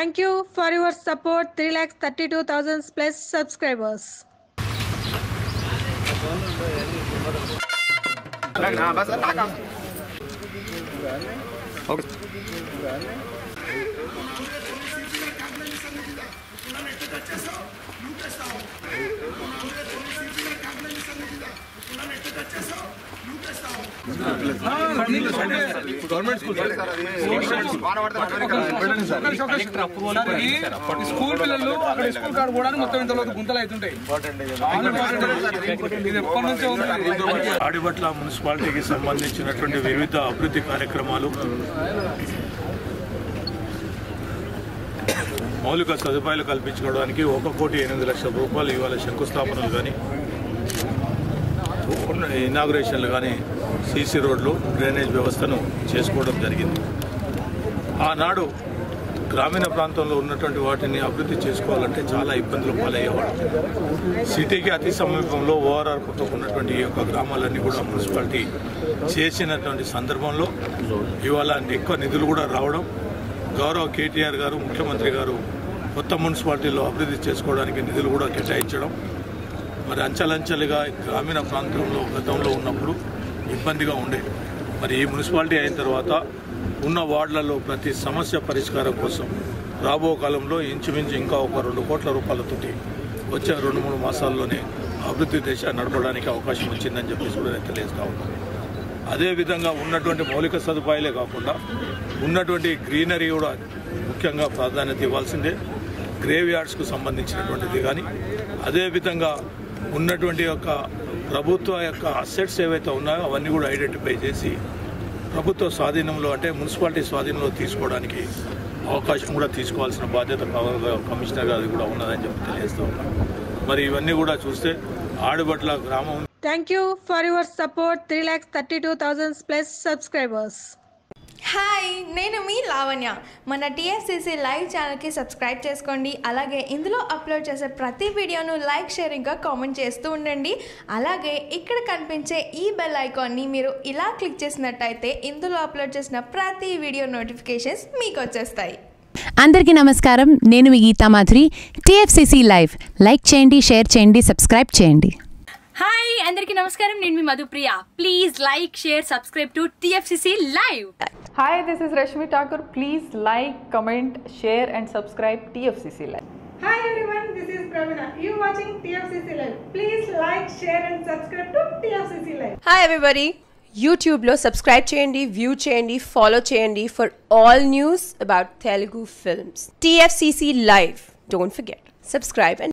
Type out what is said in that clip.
Thank you for your support. 3,32,000 plus subscribers. School పిల్లలు అక్కడ school కాడ కూడా మొత్తం ఇంతలో గుంతలు అవుతుంటాయి. ఆడిబట్ల మున్సిపాలిటీకి సంబంధించినటువంటి వివిధ అభివృద్ధి కార్యక్రమాలు, మౌలిక సదుపాయాలు కల్పించుకోవడానికి 1,08,00,000 రూపాయలు ఇవాళ శంకుస్థాపనలు కానీ, ఇనాగ్రేషన్లు కానీ, సీసీ రోడ్లు, డ్రైనేజ్ వ్యవస్థను చేసుకోవడం జరిగింది. ఆనాడు గ్రామీణ ప్రాంతంలో ఉన్నటువంటి వాటిని అభివృద్ధి చేసుకోవాలంటే చాలా ఇబ్బందులు పాలయ్యేవాడు. సిటీకి అతి సమీపంలో ఓఆర్ఆర్ పక్కకు ఉన్నటువంటి ఈ యొక్క గ్రామాలన్నీ కూడా మున్సిపాలిటీ చేసినటువంటి సందర్భంలో ఇవాళ ఎక్కువ నిధులు కూడా రావడం, గౌరవ కేటీఆర్ గారు ముఖ్యమంత్రి గారు కొత్త మున్సిపాలిటీలో అభివృద్ధి చేసుకోవడానికి నిధులు కూడా కేటాయించడం, మరి అంచెలంచెలుగా గ్రామీణ ప్రాంతంలో గతంలో ఉన్నప్పుడు ఇబ్బందిగా ఉండేది. మరి ఈ మున్సిపాలిటీ అయిన తర్వాత ఉన్న వార్డులలో ప్రతి సమస్య పరిష్కారం కోసం రాబో కాలంలో ఇంచుమించు ఇంకా ఒక 2 కోట్ల రూపాయలతోటి వచ్చే 2-3 మాసాల్లోనే అభివృద్ధి దిశ నడపడానికి అవకాశం వచ్చిందని చెప్పేసి కూడా తెలియజేస్తా ఉన్నాం. అదేవిధంగా ఉన్నటువంటి మౌలిక సదుపాయాలే కాకుండా ఉన్నటువంటి గ్రీనరీ కూడా ముఖ్యంగా ప్రాధాన్యత ఇవ్వాల్సిందే. గ్రేవ్ యార్డ్స్కు సంబంధించినటువంటిది కానీ, అదేవిధంగా ఉన్నటువంటి యొక్క ప్రభుత్వ యొక్క అసెట్స్ ఏవైతే ఉన్నాయో అవన్నీ కూడా ఐడెంటిఫై చేసి ప్రభుత్వ స్వాధీనంలో అంటే మున్సిపాలిటీ స్వాధీనంలో తీసుకోవడానికి అవకాశం కూడా తీసుకోవాల్సిన బాధ్యత కమిషనర్ గారి కూడా ఉన్నదని చెప్పి తెలియజేస్తూ ఉన్నాం. మరి ఇవన్నీ కూడా చూస్తే ఆడిబట్ల గ్రామం. Thank you for your support. 3,32,000 plus subscribers. Hi, నేను మీ లావణ్య. మన టీఎఫ్సీసీ లైవ్ ఛానల్కి సబ్స్క్రైబ్ చేసుకోండి. అలాగే ఇందులో అప్లోడ్ చేసే ప్రతి వీడియోను లైక్, షేర్ ఇంకా కామెంట్ చేస్తూ ఉండండి. అలాగే ఇక్కడ కనిపించే ఈ బెల్ ఐకాన్ని మీరు ఇలా క్లిక్ చేసినట్టయితే ఇందులో అప్లోడ్ చేసిన ప్రతి వీడియో నోటిఫికేషన్స్ మీకు వచ్చేస్తాయి. అందరికీ నమస్కారం, నేను మీ Geetha Madhuri. TFCC live like చేయండి, షేర్ చేయండి, సబ్స్క్రైబ్ చేయండి. హాయ్, అందరికీ నమస్కారం, నేను మీ Madhupriya. Please like, share, subscribe to TFCC live. Hi, this is Rashmi Thakur. Please like, comment, share and subscribe TFCC Live. Hi everyone, this is Pravina. You watching TFCC Live. Please like, share and subscribe to TFCC Live. Hi everybody. YouTube lo subscribe cheyandi, view cheyandi, follow cheyandi for all news about Telugu films. TFCC Live. Don't forget. Subscribe and